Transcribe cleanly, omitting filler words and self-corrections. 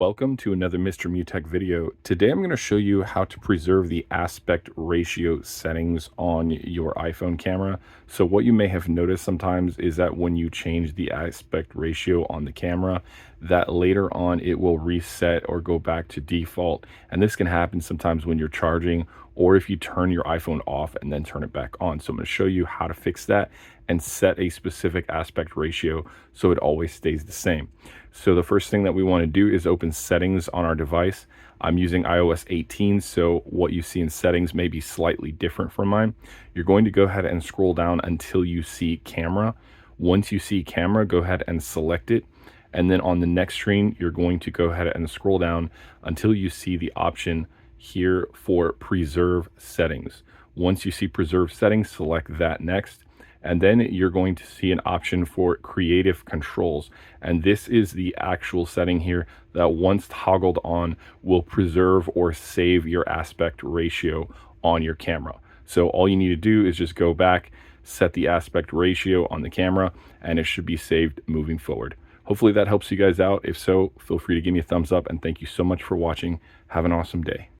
Welcome to another Mr. Mutech video. Today I'm going to show you how to preserve the aspect ratio settings on your iPhone camera. So what you may have noticed sometimes is that when you change the aspect ratio on the camera, that later on it will reset or go back to default. And this can happen sometimes when you're charging or if you turn your iPhone off and then turn it back on. So I'm going to show you how to fix that and set a specific aspect ratio so it always stays the same. So the first thing that we want to do is open settings on our device. I'm using iOS 18, so what you see in settings may be slightly different from mine. You're going to go ahead and scroll down until you see camera. Once you see camera, go ahead and select it. And then on the next screen, you're going to go ahead and scroll down until you see the option here for preserve settings. Once you see preserve settings, select that next. And then you're going to see an option for creative controls. And this is the actual setting here that once toggled on will preserve or save your aspect ratio on your camera. So all you need to do is just go back, set the aspect ratio on the camera, and it should be saved moving forward. Hopefully that helps you guys out. If so, feel free to give me a thumbs up, and thank you so much for watching. Have an awesome day.